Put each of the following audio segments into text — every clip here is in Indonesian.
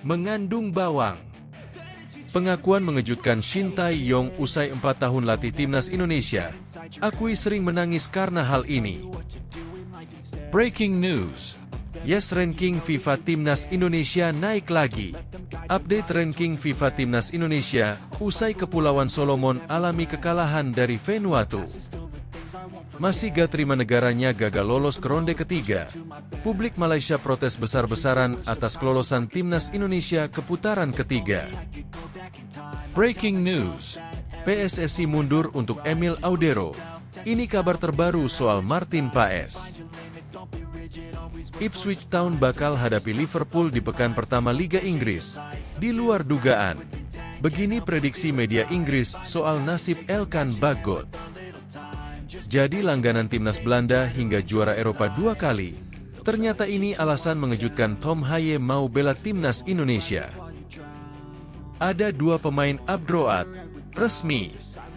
Mengandung bawang. Pengakuan mengejutkan Shin Tae-yong usai 4 tahun latih timnas Indonesia. Akui sering menangis karena hal ini. Breaking news. Yes, ranking FIFA Timnas Indonesia naik lagi. Update ranking FIFA Timnas Indonesia, usai Kepulauan Solomon alami kekalahan dari Vanuatu. Masih gak terima negaranya gagal lolos ke ronde ketiga. Publik Malaysia protes besar-besaran atas kelolosan Timnas Indonesia ke putaran ketiga. Breaking news. PSSI mundur untuk Emil Audero. Ini kabar terbaru soal Martin Paes. Ipswich Town bakal hadapi Liverpool di pekan pertama Liga Inggris. Di luar dugaan. Begini prediksi media Inggris soal nasib Elkan Bagot. Jadi langganan timnas Belanda hingga juara Eropa 2 kali. Ternyata ini alasan mengejutkan Tom Haye mau bela timnas Indonesia. Ada 2 pemain abroad resmi.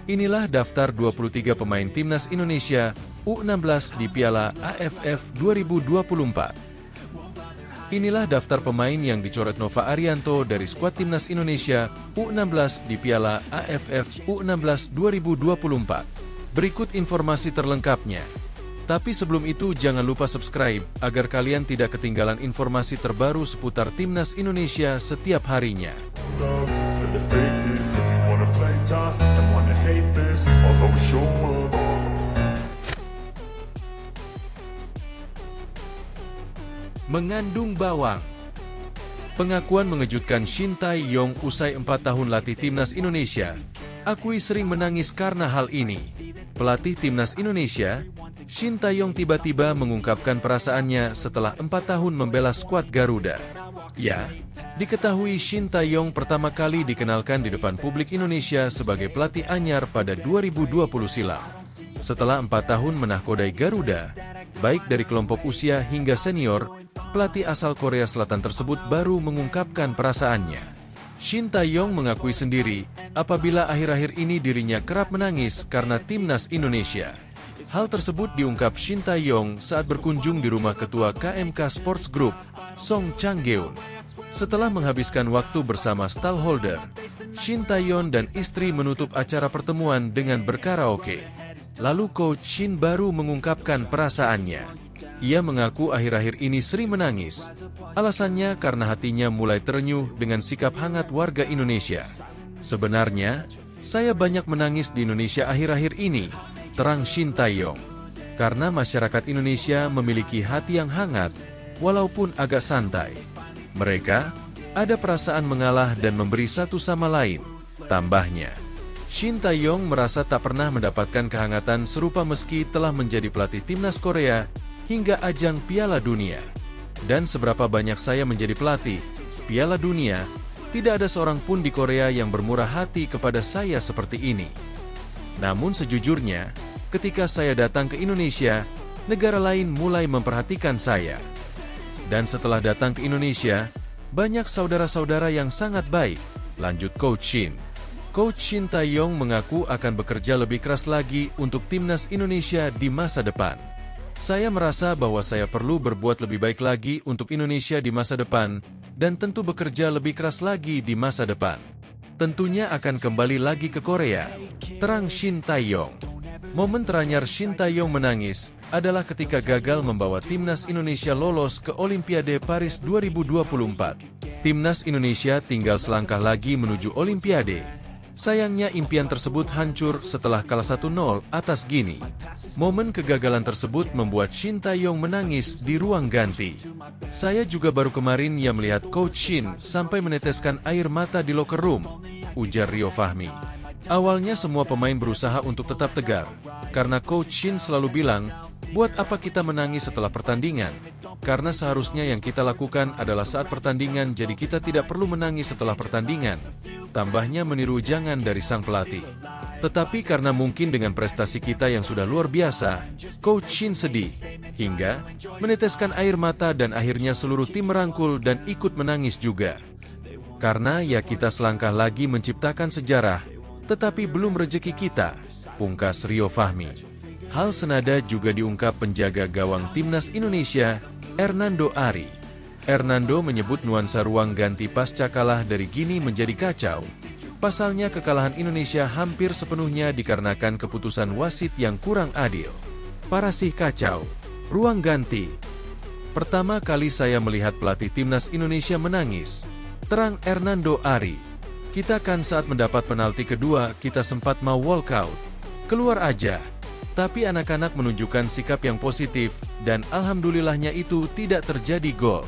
Inilah daftar 23 pemain timnas Indonesia U16 di Piala AFF 2024. Inilah daftar pemain yang dicoret Nova Arianto dari skuad timnas Indonesia U16 di Piala AFF U16 2024. Berikut informasi terlengkapnya. Tapi sebelum itu jangan lupa subscribe agar kalian tidak ketinggalan informasi terbaru seputar timnas Indonesia setiap harinya. Mengandung bawang. Pengakuan mengejutkan Shin Tae-yong usai 4 tahun latih timnas Indonesia. Akui sering menangis karena hal ini. Pelatih timnas Indonesia, Shin Tae-yong tiba-tiba mengungkapkan perasaannya setelah 4 tahun membela skuad Garuda. Ya, diketahui Shin Tae-yong pertama kali dikenalkan di depan publik Indonesia sebagai pelatih anyar pada 2020 silam. Setelah 4 tahun menahkodai Garuda, baik dari kelompok usia hingga senior, pelatih asal Korea Selatan tersebut baru mengungkapkan perasaannya. Shin Tae-yong mengakui sendiri, apabila akhir-akhir ini dirinya kerap menangis karena timnas Indonesia. Hal tersebut diungkap Shin Tae-yong saat berkunjung di rumah ketua KMK Sports Group, Song Chang-geun. Setelah menghabiskan waktu bersama stallholder, Shin Tae-yong dan istri menutup acara pertemuan dengan berkaraoke. Lalu Coach Shin baru mengungkapkan perasaannya. Ia mengaku akhir-akhir ini sering menangis. Alasannya karena hatinya mulai terenyuh dengan sikap hangat warga Indonesia. Sebenarnya, saya banyak menangis di Indonesia akhir-akhir ini, terang Shin Tae-yong. Karena masyarakat Indonesia memiliki hati yang hangat, walaupun agak santai. Mereka ada perasaan mengalah dan memberi satu sama lain, tambahnya. Shin Tae-yong merasa tak pernah mendapatkan kehangatan serupa meski telah menjadi pelatih timnas Korea hingga ajang Piala Dunia. Dan seberapa banyak saya menjadi pelatih Piala Dunia, tidak ada seorang pun di Korea yang bermurah hati kepada saya seperti ini. Namun sejujurnya, ketika saya datang ke Indonesia, negara lain mulai memperhatikan saya. Dan setelah datang ke Indonesia, banyak saudara-saudara yang sangat baik, lanjut Coach Shin. Coach Shin Tae-yong mengaku akan bekerja lebih keras lagi untuk timnas Indonesia di masa depan. Saya merasa bahwa saya perlu berbuat lebih baik lagi untuk Indonesia di masa depan, dan tentu bekerja lebih keras lagi di masa depan. Tentunya akan kembali lagi ke Korea, terang Shin Tae-yong. Momen teranyar Shin Tae-yong menangis adalah ketika gagal membawa timnas Indonesia lolos ke Olimpiade Paris 2024. Timnas Indonesia tinggal selangkah lagi menuju Olimpiade. Sayangnya impian tersebut hancur setelah kalah 1-0 atas Gini. Momen kegagalan tersebut membuat Shin Tae-yong menangis di ruang ganti. Saya juga baru kemarin ya melihat Coach Shin sampai meneteskan air mata di locker room, ujar Rio Fahmi. Awalnya semua pemain berusaha untuk tetap tegar, karena Coach Shin selalu bilang, buat apa kita menangis setelah pertandingan? Karena seharusnya yang kita lakukan adalah saat pertandingan, jadi kita tidak perlu menangis setelah pertandingan. Tambahnya meniru jangan dari sang pelatih. Tetapi karena mungkin dengan prestasi kita yang sudah luar biasa, Coach Shin sedih, hingga meneteskan air mata dan akhirnya seluruh tim merangkul dan ikut menangis juga. Karena ya kita selangkah lagi menciptakan sejarah, tetapi belum rezeki kita, pungkas Rio Fahmi. Hal senada juga diungkap penjaga gawang timnas Indonesia, Hernando Ari. Hernando menyebut nuansa ruang ganti pasca kalah dari Gini menjadi kacau. Pasalnya kekalahan Indonesia hampir sepenuhnya dikarenakan keputusan wasit yang kurang adil. Parah sih kacau. Ruang ganti. Pertama kali saya melihat pelatih timnas Indonesia menangis. Terang Hernando Ari. Kita kan saat mendapat penalti kedua, kita sempat mau walkout. Keluar aja. Tapi anak-anak menunjukkan sikap yang positif, dan alhamdulillahnya itu tidak terjadi gol.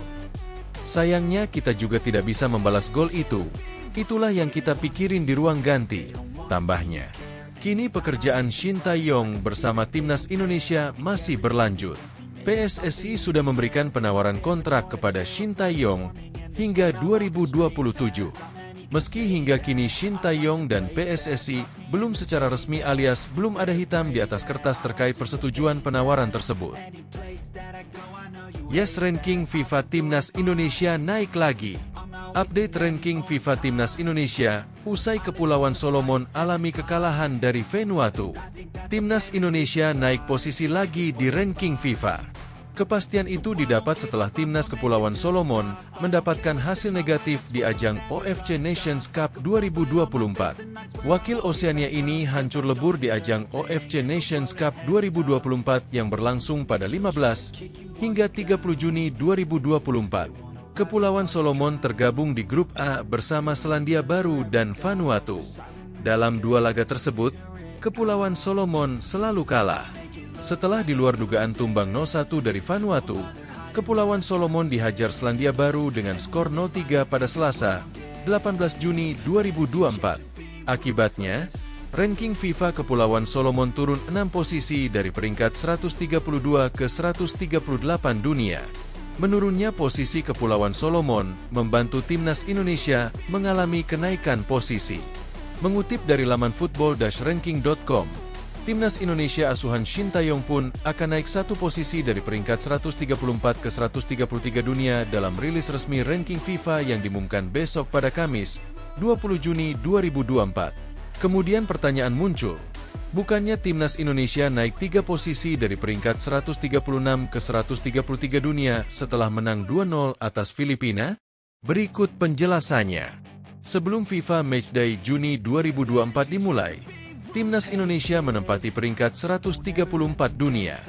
Sayangnya kita juga tidak bisa membalas gol itu. Itulah yang kita pikirin di ruang ganti, tambahnya. Kini pekerjaan Shin Tae-yong bersama timnas Indonesia masih berlanjut. PSSI sudah memberikan penawaran kontrak kepada Shin Tae-yong hingga 2027. Meski hingga kini Shin Tae-yong dan PSSI belum secara resmi alias belum ada hitam di atas kertas terkait persetujuan penawaran tersebut. Yes, ranking FIFA Timnas Indonesia naik lagi. Update ranking FIFA Timnas Indonesia, usai Kepulauan Solomon alami kekalahan dari Vanuatu. Timnas Indonesia naik posisi lagi di ranking FIFA. Kepastian itu didapat setelah Timnas Kepulauan Solomon mendapatkan hasil negatif di ajang OFC Nations Cup 2024. Wakil Oseania ini hancur lebur di ajang OFC Nations Cup 2024 yang berlangsung pada 15 hingga 30 Juni 2024. Kepulauan Solomon tergabung di grup A bersama Selandia Baru dan Vanuatu. Dalam dua laga tersebut, Kepulauan Solomon selalu kalah. Setelah di luar dugaan tumbang 0-1 dari Vanuatu, Kepulauan Solomon dihajar Selandia Baru dengan skor 0-3 pada Selasa, 18 Juni 2024. Akibatnya, ranking FIFA Kepulauan Solomon turun 6 posisi dari peringkat 132 ke 138 dunia. Menurunnya posisi Kepulauan Solomon membantu timnas Indonesia mengalami kenaikan posisi. Mengutip dari laman football-ranking.com, timnas Indonesia asuhan Shin Tae-yong pun akan naik satu posisi dari peringkat 134 ke 133 dunia dalam rilis resmi ranking FIFA yang diumumkan besok pada Kamis, 20 Juni 2024. Kemudian pertanyaan muncul, bukannya timnas Indonesia naik 3 posisi dari peringkat 136 ke 133 dunia setelah menang 2-0 atas Filipina? Berikut penjelasannya. Sebelum FIFA Matchday Juni 2024 dimulai, timnas Indonesia menempati peringkat 134 dunia.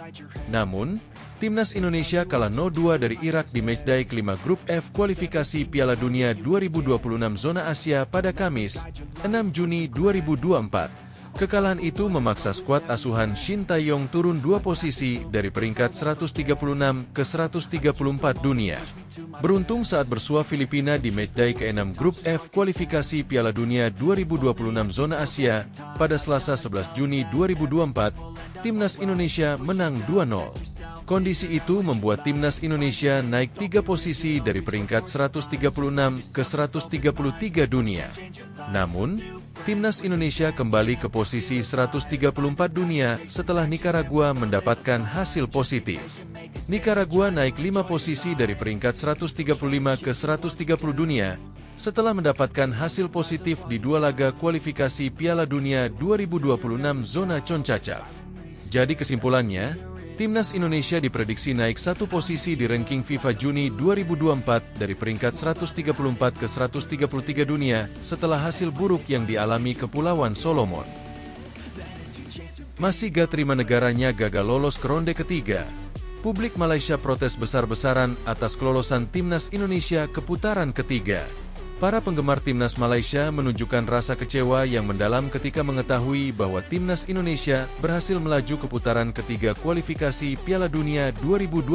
Namun, timnas Indonesia kalah 0-2 dari Irak di matchday kelima grup F kualifikasi Piala Dunia 2026 zona Asia pada Kamis, 6 Juni 2024. Kekalahan itu memaksa skuad asuhan Shin Tae-yong turun 2 posisi dari peringkat 136 ke 134 dunia. Beruntung saat bersua Filipina di matchday ke-6 grup F kualifikasi Piala Dunia 2026 zona Asia pada Selasa 11 Juni 2024, timnas Indonesia menang 2-0. Kondisi itu membuat timnas Indonesia naik 3 posisi dari peringkat 136 ke 133 dunia. Namun, timnas Indonesia kembali ke posisi 134 dunia setelah Nicaragua mendapatkan hasil positif. Nicaragua naik 5 posisi dari peringkat 135 ke 130 dunia setelah mendapatkan hasil positif di 2 laga kualifikasi Piala Dunia 2026 zona CONCACAF. Jadi kesimpulannya, timnas Indonesia diprediksi naik 1 posisi di ranking FIFA Juni 2024 dari peringkat 134 ke 133 dunia setelah hasil buruk yang dialami Kepulauan Solomon. Masih gak terima negaranya gagal lolos ke ronde ketiga. Publik Malaysia protes besar-besaran atas kelolosan timnas Indonesia ke putaran ketiga. Para penggemar timnas Malaysia menunjukkan rasa kecewa yang mendalam ketika mengetahui bahwa timnas Indonesia berhasil melaju ke putaran ketiga kualifikasi Piala Dunia 2026.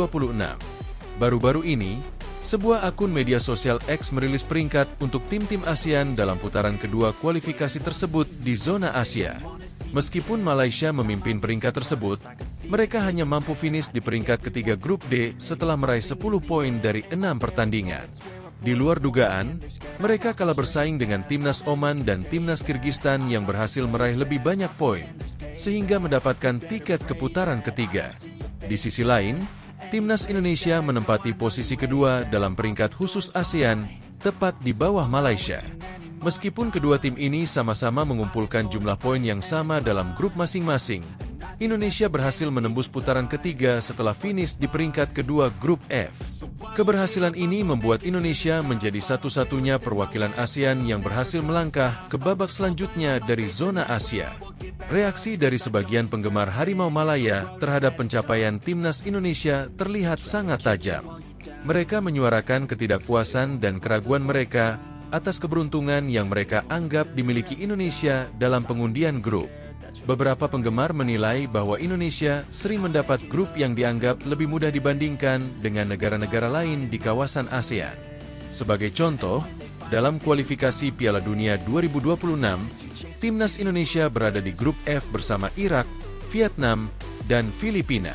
Baru-baru ini, sebuah akun media sosial X merilis peringkat untuk tim-tim ASEAN dalam putaran kedua kualifikasi tersebut di zona Asia. Meskipun Malaysia memimpin peringkat tersebut, mereka hanya mampu finish di peringkat ketiga grup D setelah meraih 10 poin dari 6 pertandingan. Di luar dugaan, mereka kalah bersaing dengan timnas Oman dan timnas Kirgistan yang berhasil meraih lebih banyak poin, sehingga mendapatkan tiket ke putaran ketiga. Di sisi lain, timnas Indonesia menempati posisi kedua dalam peringkat khusus ASEAN, tepat di bawah Malaysia. Meskipun kedua tim ini sama-sama mengumpulkan jumlah poin yang sama dalam grup masing-masing, Indonesia berhasil menembus putaran ketiga setelah finish di peringkat kedua grup F. Keberhasilan ini membuat Indonesia menjadi satu-satunya perwakilan ASEAN yang berhasil melangkah ke babak selanjutnya dari zona Asia. Reaksi dari sebagian penggemar Harimau Malaya terhadap pencapaian timnas Indonesia terlihat sangat tajam. Mereka menyuarakan ketidakpuasan dan keraguan mereka atas keberuntungan yang mereka anggap dimiliki Indonesia dalam pengundian grup. Beberapa penggemar menilai bahwa Indonesia sering mendapat grup yang dianggap lebih mudah dibandingkan dengan negara-negara lain di kawasan ASEAN. Sebagai contoh, dalam kualifikasi Piala Dunia 2026, timnas Indonesia berada di grup F bersama Irak, Vietnam, dan Filipina.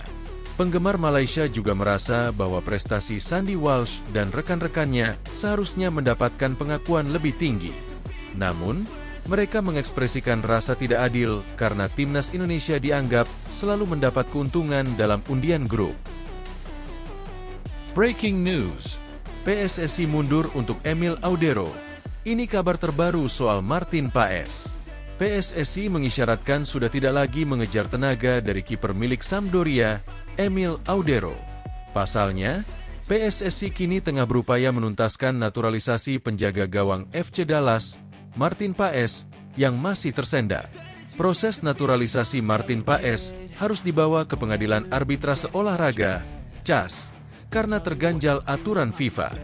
Penggemar Malaysia juga merasa bahwa prestasi Sandy Walsh dan rekan-rekannya seharusnya mendapatkan pengakuan lebih tinggi. Namun, mereka mengekspresikan rasa tidak adil karena timnas Indonesia dianggap selalu mendapat keuntungan dalam undian grup. Breaking news: PSSI mundur untuk Emil Audero. Ini kabar terbaru soal Martin Paes. PSSI mengisyaratkan sudah tidak lagi mengejar tenaga dari kiper milik Sampdoria, Emil Audero. Pasalnya, PSSI kini tengah berupaya menuntaskan naturalisasi penjaga gawang FC Dallas, Martin Paes, yang masih tersendat. Proses naturalisasi Martin Paes harus dibawa ke Pengadilan Arbitrase Olahraga, CAS, karena terganjal aturan FIFA.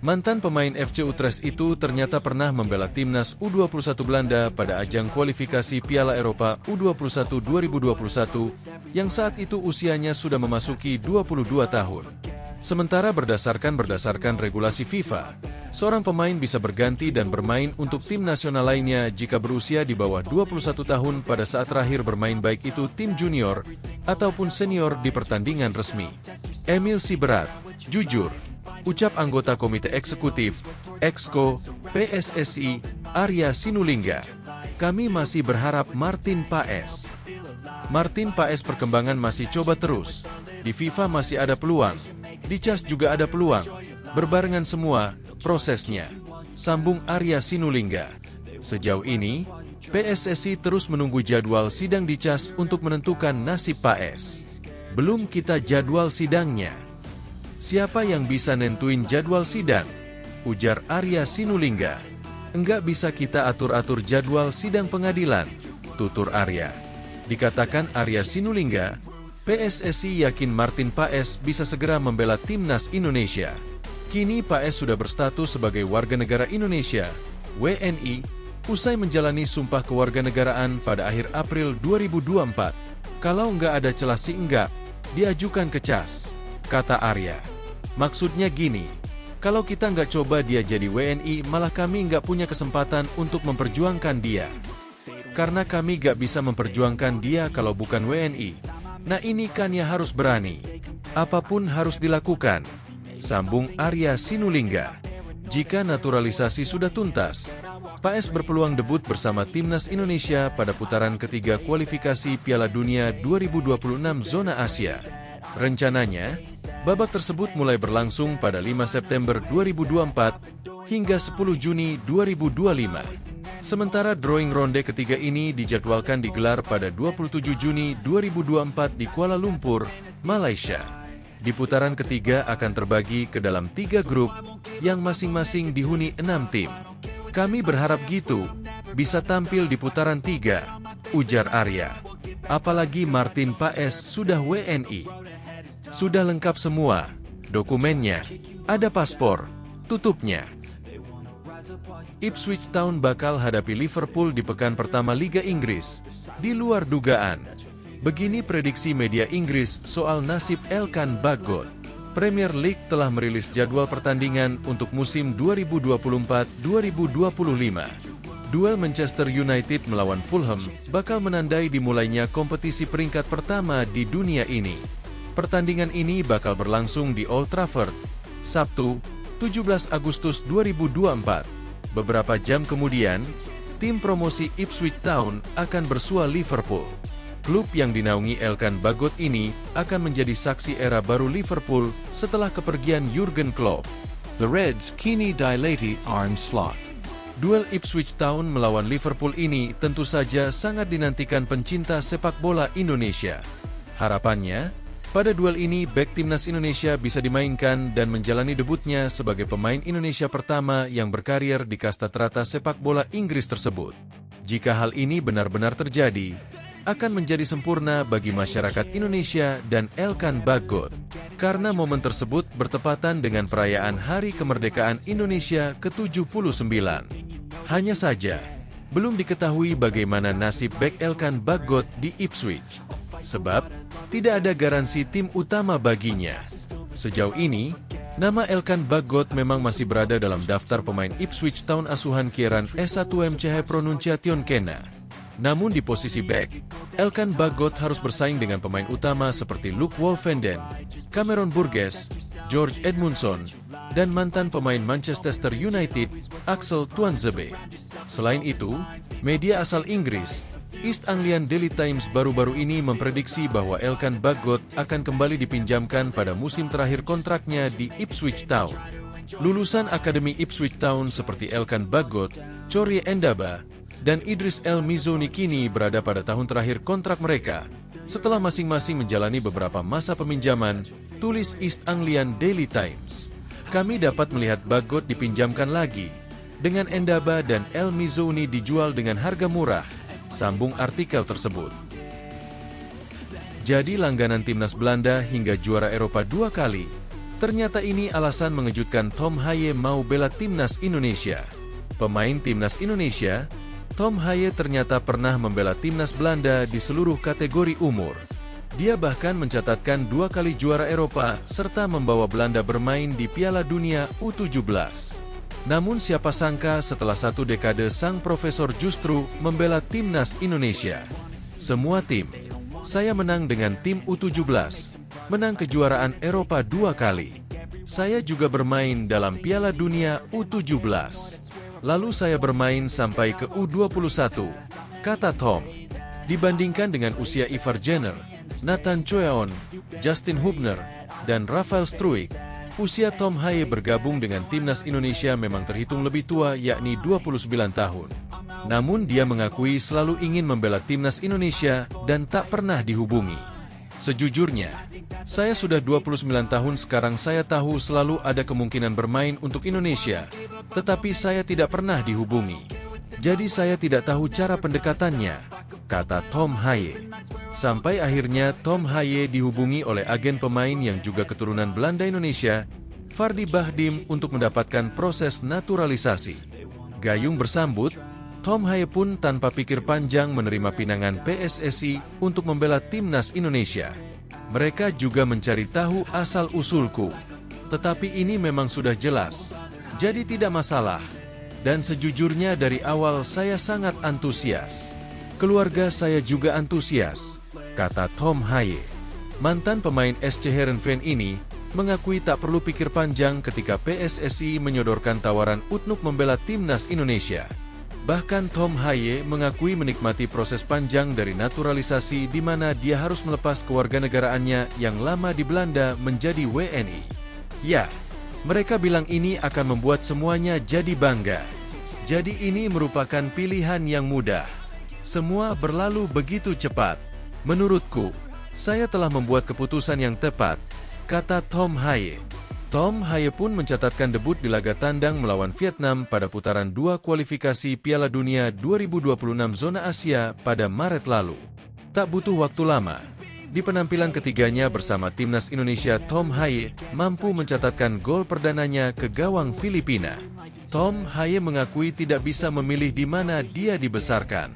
Mantan pemain FC Utrecht itu ternyata pernah membela timnas U21 Belanda pada ajang kualifikasi Piala Eropa U21 2021 yang saat itu usianya sudah memasuki 22 tahun. Sementara berdasarkan regulasi FIFA, seorang pemain bisa berganti dan bermain untuk tim nasional lainnya jika berusia di bawah 21 tahun pada saat terakhir bermain, baik itu tim junior ataupun senior di pertandingan resmi. Emil si berat, jujur, ucap anggota Komite Eksekutif, Exco, PSSI, Arya Sinulinga. Kami masih berharap Martin Paes. Martin Paes perkembangan masih coba terus. Di FIFA masih ada peluang. Di CAS juga ada peluang. Berbarengan semua prosesnya, sambung Arya Sinulinga. Sejauh ini, PSSI terus menunggu jadwal sidang di CAS untuk menentukan nasib Paes. Belum kita jadwal sidangnya. Siapa yang bisa nentuin jadwal sidang? Ujar Arya Sinulinga. Enggak bisa kita atur-atur jadwal sidang pengadilan, tutur Arya. Dikatakan Arya Sinulinga, PSSI yakin Martin Paes bisa segera membela timnas Indonesia. Kini Paes sudah berstatus sebagai warga negara Indonesia, WNI, usai menjalani sumpah kewarganegaraan pada akhir April 2024. Kalau nggak ada celah sih enggak, diajukan ke CAS, kata Arya. Maksudnya gini, kalau kita nggak coba dia jadi WNI, malah kami nggak punya kesempatan untuk memperjuangkan dia. Karena kami nggak bisa memperjuangkan dia kalau bukan WNI. Nah ini kan ya harus berani. Apapun harus dilakukan, sambung Arya Sinulinga. Jika naturalisasi sudah tuntas, Paes berpeluang debut bersama timnas Indonesia pada putaran ketiga kualifikasi Piala Dunia 2026 zona Asia. Rencananya, babak tersebut mulai berlangsung pada 5 September 2024 hingga 10 Juni 2025. Sementara drawing ronde ketiga ini dijadwalkan digelar pada 27 Juni 2024 di Kuala Lumpur, Malaysia. Di putaran ketiga akan terbagi ke dalam 3 grup yang masing-masing dihuni 6 tim. Kami berharap gitu, bisa tampil di putaran 3, ujar Arya. Apalagi Martin Paes sudah WNI. Sudah lengkap semua, dokumennya, ada paspor, tutupnya. Ipswich Town bakal hadapi Liverpool di pekan pertama Liga Inggris, di luar dugaan. Begini prediksi media Inggris soal nasib Elkan Bagot. Premier League telah merilis jadwal pertandingan untuk musim 2024-2025. Duel Manchester United melawan Fulham bakal menandai dimulainya kompetisi peringkat pertama di dunia ini. Pertandingan ini bakal berlangsung di Old Trafford, Sabtu, 17 Agustus 2024. Beberapa jam kemudian, tim promosi Ipswich Town akan bersua Liverpool. Klub yang dinaungi Elkan Bagot ini akan menjadi saksi era baru Liverpool setelah kepergian Jurgen Klopp. The Reds kini dilate arm slot. Duel Ipswich Town melawan Liverpool ini tentu saja sangat dinantikan pencinta sepak bola Indonesia. Harapannya, Pada duel ini, bek timnas Indonesia bisa dimainkan dan menjalani debutnya sebagai pemain Indonesia pertama yang berkarir di kasta teratas sepak bola Inggris tersebut. Jika hal ini benar-benar terjadi, akan menjadi sempurna bagi masyarakat Indonesia dan Elkan Bagot, karena momen tersebut bertepatan dengan perayaan Hari Kemerdekaan Indonesia ke-79. Hanya saja, belum diketahui bagaimana nasib bek Elkan Bagot di Ipswich, sebab tidak ada garansi tim utama baginya. Sejauh ini, nama Elkan Bagot memang masih berada dalam daftar pemain Ipswich Town asuhan Kieran S1MCH Pronunciation Kena. Namun di posisi bek, Elkan Bagot harus bersaing dengan pemain utama seperti Luke Wolfenden, Cameron Burgess, George Edmundson, dan mantan pemain Manchester United, Axel Tuanzebe. Selain itu, media asal Inggris, East Anglian Daily Times baru-baru ini memprediksi bahwa Elkan Bagot akan kembali dipinjamkan pada musim terakhir kontraknya di Ipswich Town. Lulusan Akademi Ipswich Town seperti Elkan Bagot, Corey Endaba, dan Idris El Mizoni kini berada pada tahun terakhir kontrak mereka, setelah masing-masing menjalani beberapa masa peminjaman, tulis East Anglian Daily Times. Kami dapat melihat Bagot dipinjamkan lagi, dengan Endaba dan El Mizoni dijual dengan harga murah, sambung artikel tersebut. Jadi langganan timnas Belanda hingga juara Eropa 2 kali, ternyata ini alasan mengejutkan Tom Haye mau bela timnas Indonesia. Pemain timnas Indonesia, Tom Haye ternyata pernah membela timnas Belanda di seluruh kategori umur. Dia bahkan mencatatkan 2 kali juara Eropa serta membawa Belanda bermain di Piala Dunia U17. Namun siapa sangka setelah 1 dekade sang profesor justru membela timnas Indonesia. Semua tim, saya menang dengan tim U17, menang kejuaraan Eropa 2 kali. Saya juga bermain dalam Piala Dunia U17. Lalu saya bermain sampai ke U21, kata Tom. Dibandingkan dengan usia Ivar Jenner, Nathan Choeon, Justin Hubner, dan Rafael Struijk, usia Tom Haye bergabung dengan timnas Indonesia memang terhitung lebih tua, yakni 29 tahun. Namun dia mengakui selalu ingin membela timnas Indonesia dan tak pernah dihubungi. Sejujurnya, saya sudah 29 tahun sekarang, saya tahu selalu ada kemungkinan bermain untuk Indonesia, tetapi saya tidak pernah dihubungi. Jadi saya tidak tahu cara pendekatannya, kata Tom Haye. Sampai akhirnya Tom Haye dihubungi oleh agen pemain yang juga keturunan Belanda Indonesia, Fardi Bahdim, untuk mendapatkan proses naturalisasi. Gayung bersambut, Tom Haye pun tanpa pikir panjang menerima pinangan PSSI untuk membela timnas Indonesia. Mereka juga mencari tahu asal-usulku, tetapi ini memang sudah jelas, jadi tidak masalah. Dan sejujurnya dari awal saya sangat antusias. Keluarga saya juga antusias, kata Tom Haye. Mantan pemain SC Heerenveen ini mengakui tak perlu pikir panjang ketika PSSI menyodorkan tawaran untuk membela timnas Indonesia. Bahkan Tom Haye mengakui menikmati proses panjang dari naturalisasi di mana dia harus melepas kewarganegaraannya yang lama di Belanda menjadi WNI. Ya, mereka bilang ini akan membuat semuanya jadi bangga. Jadi ini merupakan pilihan yang mudah. Semua berlalu begitu cepat. Menurutku, saya telah membuat keputusan yang tepat, kata Tom Haye. Tom Haye pun mencatatkan debut di laga tandang melawan Vietnam pada putaran 2 kualifikasi Piala Dunia 2026 zona Asia pada Maret lalu. Tak butuh waktu lama, di penampilan ketiganya bersama timnas Indonesia, Tom Haye mampu mencatatkan gol perdananya ke gawang Filipina. Tom Haye mengakui tidak bisa memilih di mana dia dibesarkan.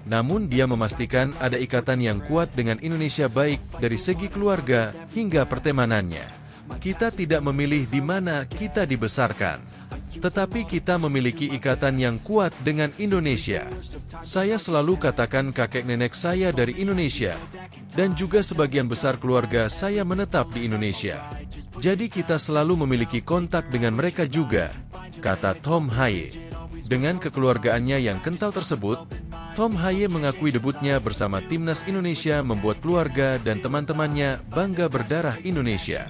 Namun dia memastikan ada ikatan yang kuat dengan Indonesia baik dari segi keluarga hingga pertemanannya. Kita tidak memilih di mana kita dibesarkan, tetapi kita memiliki ikatan yang kuat dengan Indonesia. Saya selalu katakan kakek nenek saya dari Indonesia, dan juga sebagian besar keluarga saya menetap di Indonesia. Jadi kita selalu memiliki kontak dengan mereka juga, kata Tom Haye. Dengan kekeluargaannya yang kental tersebut, Tom Haye mengakui debutnya bersama timnas Indonesia membuat keluarga dan teman-temannya bangga berdarah Indonesia.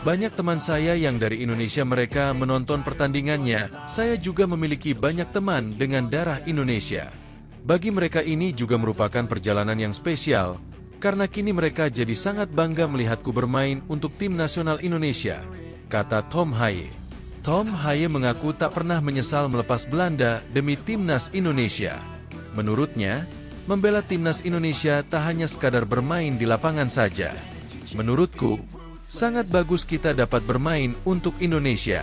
Banyak teman saya yang dari Indonesia, mereka menonton pertandingannya. Saya juga memiliki banyak teman dengan darah Indonesia. Bagi mereka ini juga merupakan perjalanan yang spesial, karena kini mereka jadi sangat bangga melihatku bermain untuk tim nasional Indonesia, kata Tom Haye. Tom Haye mengaku tak pernah menyesal melepas Belanda demi timnas Indonesia. Menurutnya, membela timnas Indonesia tak hanya sekadar bermain di lapangan saja. Menurutku, sangat bagus kita dapat bermain untuk Indonesia.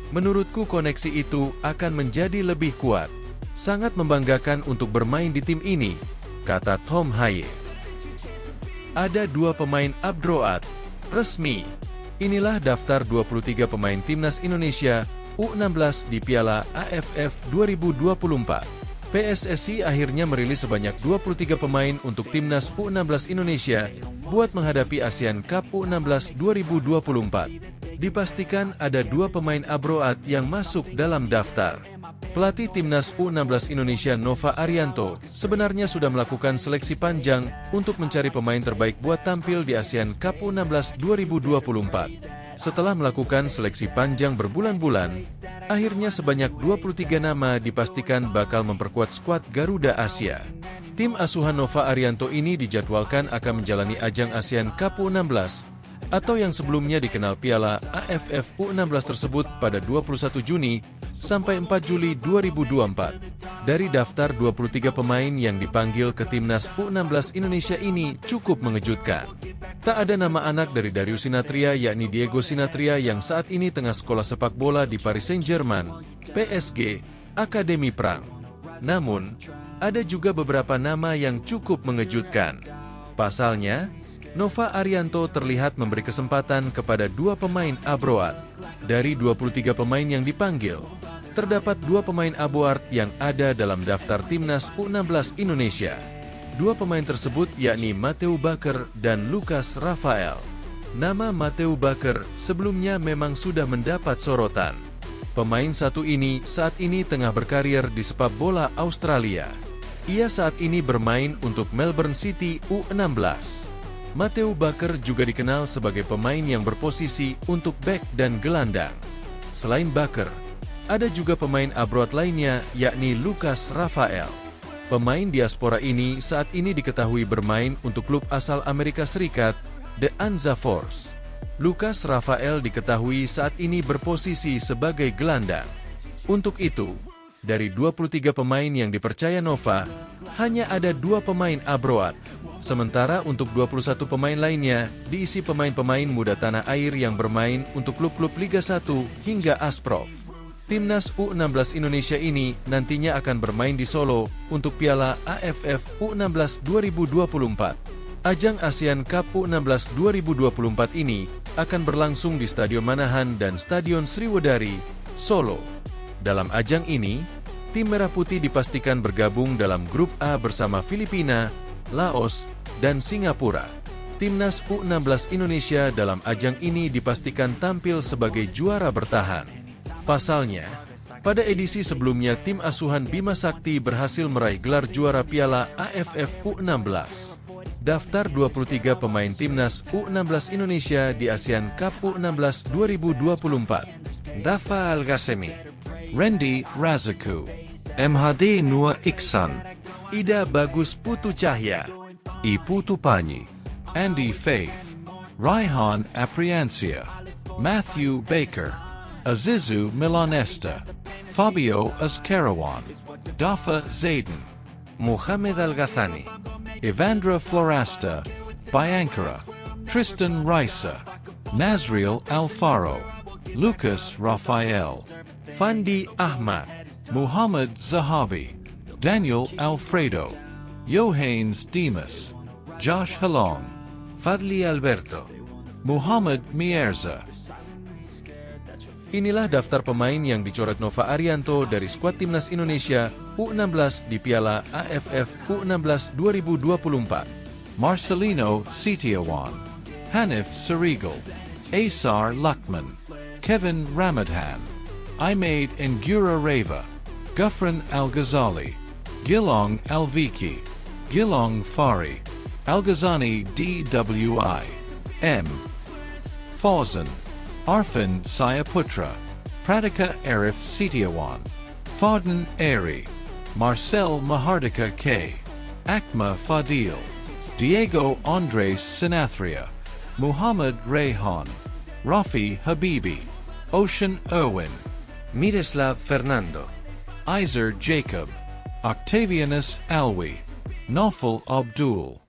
Menurutku koneksi itu akan menjadi lebih kuat. Sangat membanggakan untuk bermain di tim ini, kata Tom Haye. Ada 2 pemain abroad resmi. Inilah daftar 23 pemain timnas Indonesia U16 di Piala AFF 2024. PSSI akhirnya merilis sebanyak 23 pemain untuk timnas U16 Indonesia buat menghadapi ASEAN Cup U16 2024. Dipastikan ada 2 pemain abroad yang masuk dalam daftar. Pelatih timnas U16 Indonesia Nova Arianto sebenarnya sudah melakukan seleksi panjang untuk mencari pemain terbaik buat tampil di ASEAN Cup U16 2024. Setelah melakukan seleksi panjang berbulan-bulan, akhirnya sebanyak 23 nama dipastikan bakal memperkuat skuad Garuda Asia. Tim asuhan Nova Arianto ini dijadwalkan akan menjalani ajang ASEAN Cup U16 atau yang sebelumnya dikenal Piala AFF U16 tersebut pada 21 Juni sampai 4 Juli 2024. Dari daftar 23 pemain yang dipanggil ke timnas U16 Indonesia ini cukup mengejutkan. Tak ada nama anak dari Darius Sinathrya yakni Diego Sinathrya yang saat ini tengah sekolah sepak bola di Paris Saint-Germain, PSG, Akademi Perang. Namun, ada juga beberapa nama yang cukup mengejutkan. Pasalnya, Nova Arianto terlihat memberi kesempatan kepada 2 pemain abroad. Dari 23 pemain yang dipanggil, terdapat 2 pemain abroad yang ada dalam daftar timnas U16 Indonesia. 2 pemain tersebut yakni Mateu Bakker dan Lucas Rafael. Nama Mateu Bakker sebelumnya memang sudah mendapat sorotan. Pemain satu ini saat ini tengah berkarir di sepak bola Australia. Ia saat ini bermain untuk Melbourne City U16. Mateu Bakker juga dikenal sebagai pemain yang berposisi untuk bek dan gelandang. Selain Bakker, ada juga pemain abroad lainnya yakni Lucas Rafael. Pemain diaspora ini saat ini diketahui bermain untuk klub asal Amerika Serikat, The Anza Force. Lucas Rafael diketahui saat ini berposisi sebagai gelandang. Untuk itu, dari 23 pemain yang dipercaya Nova, hanya ada 2 pemain abroad. Sementara untuk 21 pemain lainnya diisi pemain-pemain muda tanah air yang bermain untuk klub-klub Liga 1 hingga Asprof. Timnas U16 Indonesia ini nantinya akan bermain di Solo untuk Piala AFF U16 2024. Ajang ASEAN Cup U16 2024 ini akan berlangsung di Stadion Manahan dan Stadion Sriwedari, Solo. Dalam ajang ini, tim Merah Putih dipastikan bergabung dalam grup A bersama Filipina, Laos, dan Singapura. Timnas U16 Indonesia dalam ajang ini dipastikan tampil sebagai juara bertahan. Pasalnya, pada edisi sebelumnya tim asuhan Bima Sakti berhasil meraih gelar juara Piala AFF U16. Daftar 23 pemain timnas U16 Indonesia di ASEAN Cup U16 2024. Dafa Al-Ghasemi, Randy Razaku, MHD Nur Iksan, Ida Bagus Putu Cahya, Putu Panyi, Andy Faith, Raihan Apriancia, Matthew Baker, Azizu Milanesta, Fabio Azkarawan, Dafa Zayden, Mohamed Al-Ghathani, Evandra Florasta, Biankara, Tristan Raisa, Nazriel Alfaro, Lucas Rafael, Fandi Ahmad, Muhammad Zahabi, Daniel Alfredo, Johannes Dimas, Josh Halong, Fadli Alberto, Muhammad Mierza. Inilah daftar pemain yang dicoret Nova Arianto dari skuad timnas Indonesia U16 di Piala AFF U16 2024. Marcelino Setiawan, Hanif Sarigal, Asar Luckman, Kevin Ramadhan, Imade Ngura Reva, Gufran Al-Ghazali, Gilong Al-Viki, Gilong Fari, Al-Ghazani DWI, M. Fawzan, Arfin Sayaputra, Pradika Arif Setiawan, Fadlan Airy, Marcel Mahardika K, Akma Fadil, Diego Andres Sinathria, Muhammad Rayhan, Rafi Habibi, Ocean Irwin, Miroslav Fernando, Iser Jacob, Octavianus Alwi, Naufal Abdul.